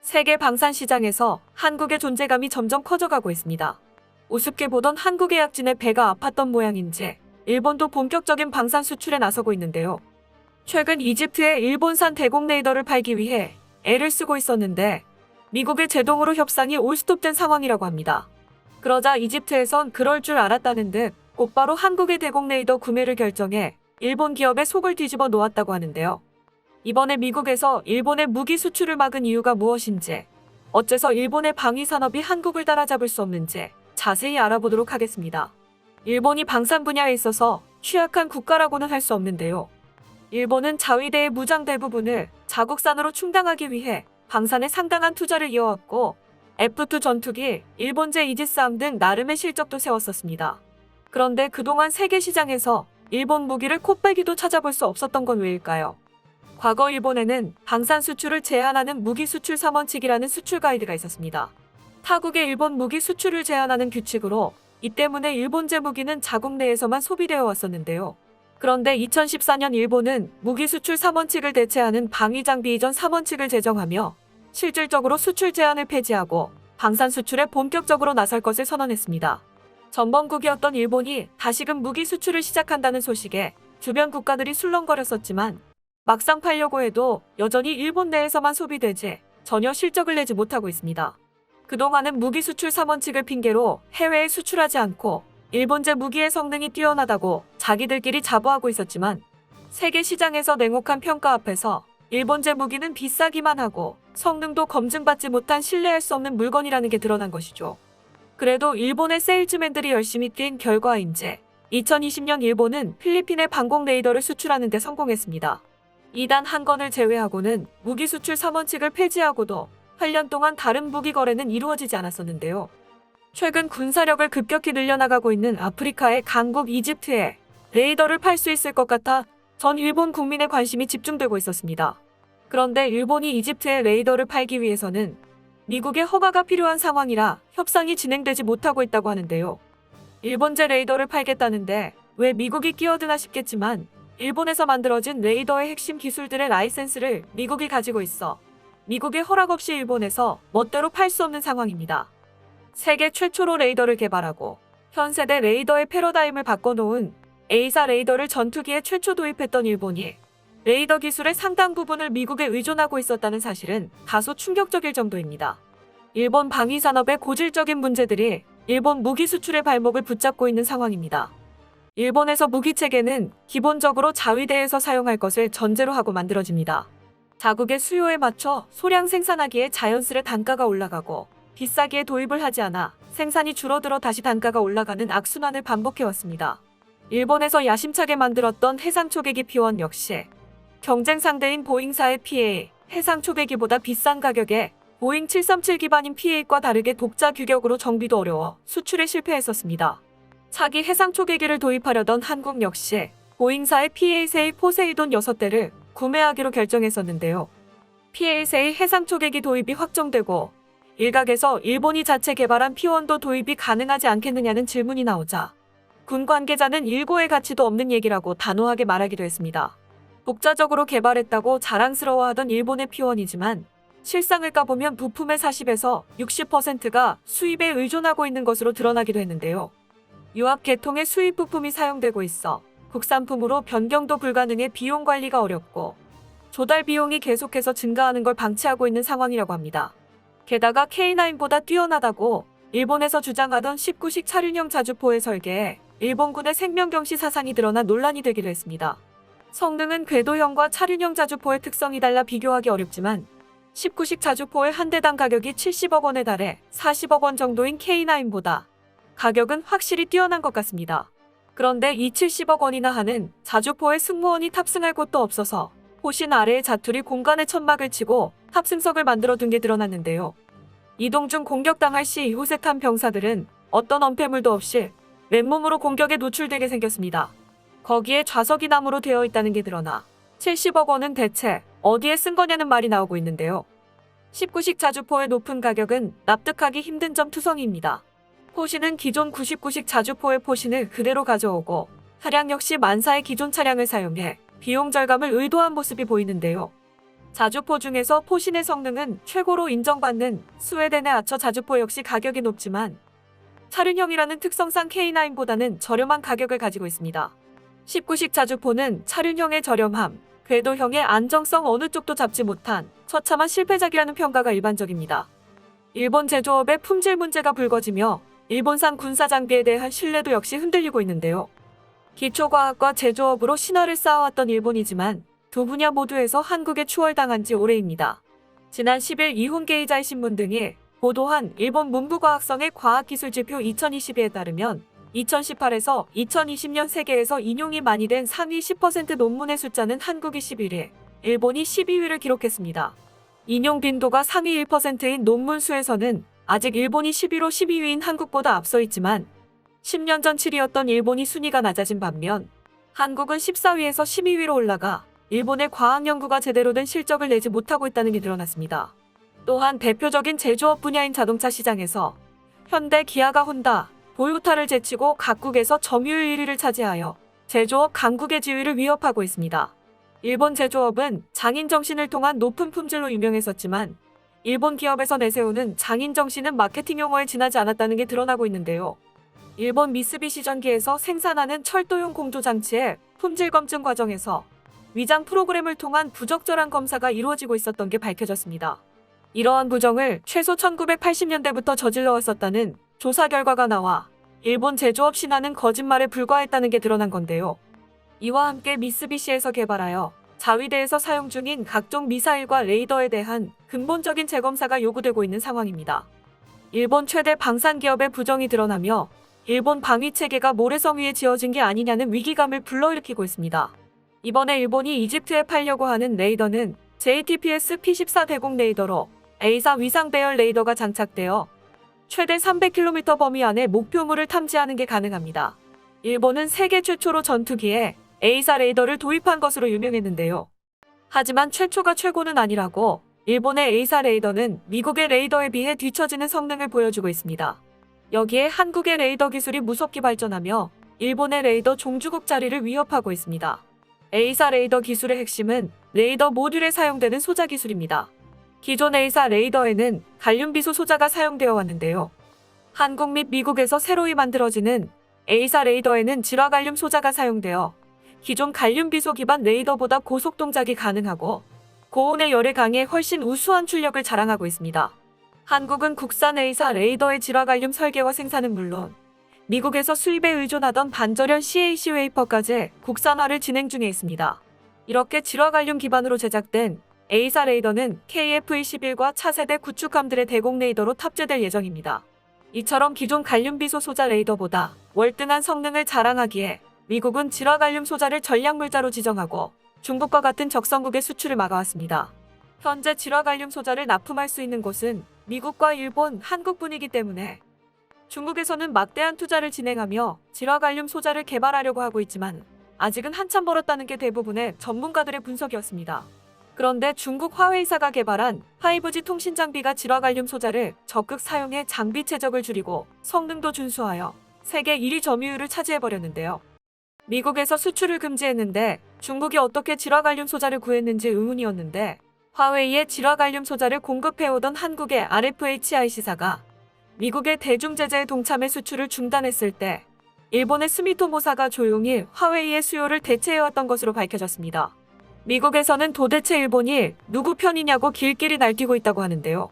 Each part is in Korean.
세계 방산 시장에서 한국의 존재감이 점점 커져가고 있습니다. 우습게 보던 한국의 약진에 배가 아팠던 모양인지 일본도 본격적인 방산 수출에 나서고 있는데요. 최근 이집트에 일본산 대공 레이더를 팔기 위해 애를 쓰고 있었는데 미국의 제동으로 협상이 올스톱된 상황이라고 합니다. 그러자 이집트에선 그럴 줄 알았다는 듯 곧바로 한국의 대공 레이더 구매를 결정해 일본 기업의 속을 뒤집어 놓았다고 하는데요. 이번에 미국에서 일본의 무기 수출을 막은 이유가 무엇인지, 어째서 일본의 방위 산업이 한국을 따라잡을 수 없는지 자세히 알아보도록 하겠습니다. 일본이 방산 분야에 있어서 취약한 국가라고는 할 수 없는데요. 일본은 자위대의 무장 대부분을 자국산으로 충당하기 위해 방산에 상당한 투자를 이어왔고 F2 전투기, 일본제 이지스함 등 나름의 실적도 세웠었습니다. 그런데 그동안 세계 시장에서 일본 무기를 코빼기도 찾아볼 수 없었던 건 왜일까요? 과거 일본에는 방산 수출을 제한하는 무기 수출 3원칙이라는 수출 가이드가 있었습니다. 타국의 일본 무기 수출을 제한하는 규칙으로 이 때문에 일본제 무기는 자국 내에서만 소비되어 왔었는데요. 그런데 2014년 일본은 무기 수출 3원칙을 대체하는 방위 장비 이전 3원칙을 제정하며 실질적으로 수출 제한을 폐지하고 방산 수출에 본격적으로 나설 것을 선언했습니다. 전범국이었던 일본이 다시금 무기 수출을 시작한다는 소식에 주변 국가들이 술렁거렸었지만 막상 팔려고 해도 여전히 일본 내에서만 소비되지 전혀 실적을 내지 못하고 있습니다. 그동안은 무기 수출 3원칙을 핑계로 해외에 수출하지 않고 일본제 무기의 성능이 뛰어나다고 자기들끼리 자부하고 있었지만 세계 시장에서 냉혹한 평가 앞에서 일본제 무기는 비싸기만 하고 성능도 검증받지 못한 신뢰할 수 없는 물건이라는 게 드러난 것이죠. 그래도 일본의 세일즈맨들이 열심히 뛴 결과인지 2020년 일본은 필리핀에 방공 레이더를 수출하는 데 성공했습니다. 이단 한 건을 제외하고는 무기 수출 3원칙을 폐지하고도 8년 동안 다른 무기 거래는 이루어지지 않았었는데요. 최근 군사력을 급격히 늘려나가고 있는 아프리카의 강국 이집트에 레이더를 팔 수 있을 것 같아 전 일본 국민의 관심이 집중되고 있었습니다. 그런데 일본이 이집트에 레이더를 팔기 위해서는 미국의 허가가 필요한 상황이라 협상이 진행되지 못하고 있다고 하는데요. 일본제 레이더를 팔겠다는데 왜 미국이 끼어드나 싶겠지만 일본에서 만들어진 레이더의 핵심 기술들의 라이센스를 미국이 가지고 있어 미국의 허락 없이 일본에서 멋대로 팔 수 없는 상황입니다. 세계 최초로 레이더를 개발하고 현 세대 레이더의 패러다임을 바꿔놓은 A사 레이더를 전투기에 최초 도입했던 일본이 레이더 기술의 상당 부분을 미국에 의존하고 있었다는 사실은 다소 충격적일 정도입니다. 일본 방위 산업의 고질적인 문제들이 일본 무기 수출의 발목을 붙잡고 있는 상황입니다. 일본에서 무기 체계는 기본적으로 자위대에서 사용할 것을 전제로 하고 만들어집니다. 자국의 수요에 맞춰 소량 생산하기에 자연스레 단가가 올라가고 비싸기에 도입을 하지 않아 생산이 줄어들어 다시 단가가 올라가는 악순환을 반복해왔습니다. 일본에서 야심차게 만들었던 해상 초계기 P1 역시 경쟁 상대인 보잉사의 PA, 해상 초계기보다 비싼 가격에 보잉 737 기반인 P8과 다르게 독자 규격으로 정비도 어려워 수출에 실패했었습니다. 차기 해상 초계기를 도입하려던 한국 역시 보잉사의 P8A 포세이돈 6대를 구매하기로 결정했었는데요. P8A 해상 초계기 도입이 확정되고 일각에서 일본이 자체 개발한 P1도 도입이 가능하지 않겠느냐는 질문이 나오자 군 관계자는 일고의 가치도 없는 얘기라고 단호하게 말하기도 했습니다. 독자적으로 개발했다고 자랑스러워하던 일본의 P1이지만 실상을 까보면 부품의 40에서 60%가 수입에 의존하고 있는 것으로 드러나기도 했는데요. 유압 계통의 수입 부품이 사용되고 있어 국산품으로 변경도 불가능해 비용 관리가 어렵고 조달 비용이 계속해서 증가하는 걸 방치하고 있는 상황이라고 합니다. 게다가 K9보다 뛰어나다고 일본에서 주장하던 19식 차륜형 자주포의 설계에 일본군의 생명경시 사상이 드러나 논란이 되기도 했습니다. 성능은 궤도형과 차륜형 자주포의 특성이 달라 비교하기 어렵지만 19식 자주포의 한 대당 가격이 70억 원에 달해 40억 원 정도인 K9보다 가격은 확실히 뛰어난 것 같습니다. 그런데 이 70억 원이나 하는 자주포의 승무원이 탑승할 곳도 없어서 포신 아래에 자투리 공간에 천막을 치고 탑승석을 만들어 둔 게 드러났는데요. 이동 중 공격당할 시 호색한 병사들은 어떤 엄폐물도 없이 맨몸으로 공격에 노출되게 생겼습니다. 거기에 좌석이 나무로 되어 있다는 게 드러나 70억 원은 대체 어디에 쓴 거냐는 말이 나오고 있는데요. 19식 자주포의 높은 가격은 납득하기 힘든 점 투성이입니다. 포신은 기존 99식 자주포의 포신을 그대로 가져오고 차량 역시 만사의 기존 차량을 사용해 비용 절감을 의도한 모습이 보이는데요. 자주포 중에서 포신의 성능은 최고로 인정받는 스웨덴의 아처 자주포 역시 가격이 높지만 차륜형이라는 특성상 K9보다는 저렴한 가격을 가지고 있습니다. 19식 자주포는 차륜형의 저렴함, 궤도형의 안정성 어느 쪽도 잡지 못한 처참한 실패작이라는 평가가 일반적입니다. 일본 제조업의 품질 문제가 불거지며 일본산 군사 장비에 대한 신뢰도 역시 흔들리고 있는데요. 기초과학과 제조업으로 신화를 쌓아왔던 일본이지만 두 분야 모두에서 한국에 추월당한 지 오래입니다. 지난 10일 이혼게이자이 신문 등이 보도한 일본 문부과학성의 과학기술지표 2022에 따르면 2018에서 2020년 세계에서 인용이 많이 된 상위 10% 논문의 숫자는 한국이 11위, 일본이 12위를 기록했습니다. 인용 빈도가 상위 1%인 논문 수에서는 아직 일본이 11호 12위인 한국보다 앞서 있지만 10년 전 7위였던 일본이 순위가 낮아진 반면 한국은 14위에서 12위로 올라가 일본의 과학 연구가 제대로 된 실적을 내지 못하고 있다는 게 드러났습니다. 또한 대표적인 제조업 분야인 자동차 시장에서 현대, 기아가 혼다, 도요타를 제치고 각국에서 점유율 1위를 차지하여 제조업 강국의 지위를 위협하고 있습니다. 일본 제조업은 장인 정신을 통한 높은 품질로 유명했었지만 일본 기업에서 내세우는 장인 정신은 마케팅 용어에 지나지 않았다는 게 드러나고 있는데요. 일본 미쓰비시 전기에서 생산하는 철도용 공조 장치의 품질 검증 과정에서 위장 프로그램을 통한 부적절한 검사가 이루어지고 있었던 게 밝혀졌습니다. 이러한 부정을 최소 1980년대부터 저질러왔었다는 조사 결과가 나와 일본 제조업 신화는 거짓말에 불과했다는 게 드러난 건데요. 이와 함께 미쓰비시에서 개발하여 자위대에서 사용 중인 각종 미사일과 레이더에 대한 근본적인 재검사가 요구되고 있는 상황입니다. 일본 최대 방산 기업의 부정이 드러나며 일본 방위 체계가 모래성 위에 지어진 게 아니냐는 위기감을 불러일으키고 있습니다. 이번에 일본이 이집트에 팔려고 하는 레이더는 JTPS P14 대공 레이더로 A사 위상 배열 레이더가 장착되어 최대 300km 범위 안에 목표물을 탐지하는 게 가능합니다. 일본은 세계 최초로 전투기에 A사 레이더를 도입한 것으로 유명했는데요. 하지만 최초가 최고는 아니라고 일본의 A사 레이더는 미국의 레이더에 비해 뒤처지는 성능을 보여주고 있습니다. 여기에 한국의 레이더 기술이 무섭게 발전하며 일본의 레이더 종주국 자리를 위협하고 있습니다. A사 레이더 기술의 핵심은 레이더 모듈에 사용되는 소자 기술입니다. 기존 A사 레이더에는 갈륨비소 소자가 사용되어 왔는데요. 한국 및 미국에서 새로이 만들어지는 A사 레이더에는 질화갈륨 소자가 사용되어 기존 갈륨비소 기반 레이더보다 고속 동작이 가능하고 고온의 열에 강해 훨씬 우수한 출력을 자랑하고 있습니다. 한국은 국산 A사 레이더의 질화갈륨 설계와 생산은 물론 미국에서 수입에 의존하던 반절연 CAC 웨이퍼까지 국산화를 진행 중에 있습니다. 이렇게 질화갈륨 기반으로 제작된 A사 레이더는 KF-21과 차세대 구축함들의 대공 레이더로 탑재될 예정입니다. 이처럼 기존 갈륨비소 소자 레이더보다 월등한 성능을 자랑하기에 미국은 질화갈륨 소자를 전략물자로 지정하고 중국과 같은 적성국의 수출을 막아왔습니다. 현재 질화갈륨 소자를 납품할 수 있는 곳은 미국과 일본, 한국뿐이기 때문에 중국에서는 막대한 투자를 진행하며 질화갈륨 소자를 개발하려고 하고 있지만 아직은 한참 멀었다는 게 대부분의 전문가들의 분석이었습니다. 그런데 중국 화웨이사가 개발한 5G 통신 장비가 질화갈륨 소자를 적극 사용해 장비 최적을 줄이고 성능도 준수하여 세계 1위 점유율을 차지해버렸는데요. 미국에서 수출을 금지했는데 중국이 어떻게 질화갈륨 소자를 구했는지 의문이었는데 화웨이의 질화갈륨 소자를 공급해오던 한국의 RFHIC사가 미국의 대중 제재에 동참해 수출을 중단했을 때 일본의 스미토모사가 조용히 화웨이의 수요를 대체해왔던 것으로 밝혀졌습니다. 미국에서는 도대체 일본이 누구 편이냐고 길길이 날뛰고 있다고 하는데요.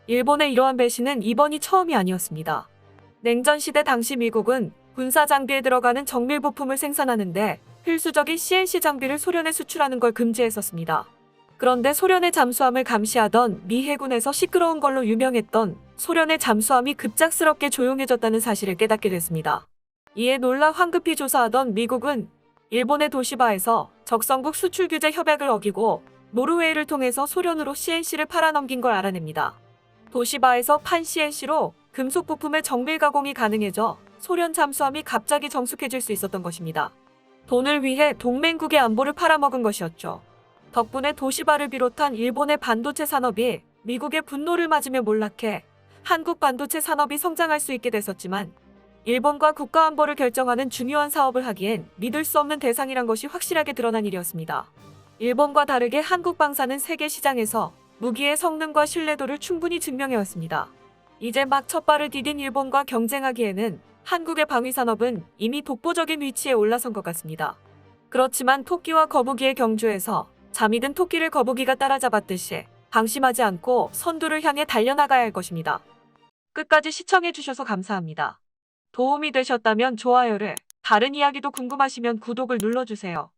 일본의 이러한 배신은 이번이 처음이 아니었습니다. 냉전시대 당시 미국은 군사 장비에 들어가는 정밀 부품을 생산하는데 필수적인 CNC 장비를 소련에 수출하는 걸 금지했었습니다. 그런데 소련의 잠수함을 감시하던 미 해군에서 시끄러운 걸로 유명했던 소련의 잠수함이 급작스럽게 조용해졌다는 사실을 깨닫게 됐습니다. 이에 놀라 황급히 조사하던 미국은 일본의 도시바에서 적성국 수출 규제 협약을 어기고 노르웨이를 통해서 소련으로 CNC를 팔아넘긴 걸 알아냅니다. 도시바에서 판 CNC로 금속 부품의 정밀 가공이 가능해져 소련 잠수함이 갑자기 정숙해질 수 있었던 것입니다. 돈을 위해 동맹국의 안보를 팔아먹은 것이었죠. 덕분에 도시바를 비롯한 일본의 반도체 산업이 미국의 분노를 맞으며 몰락해 한국 반도체 산업이 성장할 수 있게 됐었지만 일본과 국가안보를 결정하는 중요한 사업을 하기엔 믿을 수 없는 대상이란 것이 확실하게 드러난 일이었습니다. 일본과 다르게 한국 방산은 세계 시장에서 무기의 성능과 신뢰도를 충분히 증명해왔습니다. 이제 막 첫발을 디딘 일본과 경쟁하기에는 한국의 방위산업은 이미 독보적인 위치에 올라선 것 같습니다. 그렇지만 토끼와 거북이의 경주에서 잠이 든 토끼를 거북이가 따라잡았듯이 방심하지 않고 선두를 향해 달려나가야 할 것입니다. 끝까지 시청해주셔서 감사합니다. 도움이 되셨다면 좋아요를, 다른 이야기도 궁금하시면 구독을 눌러주세요.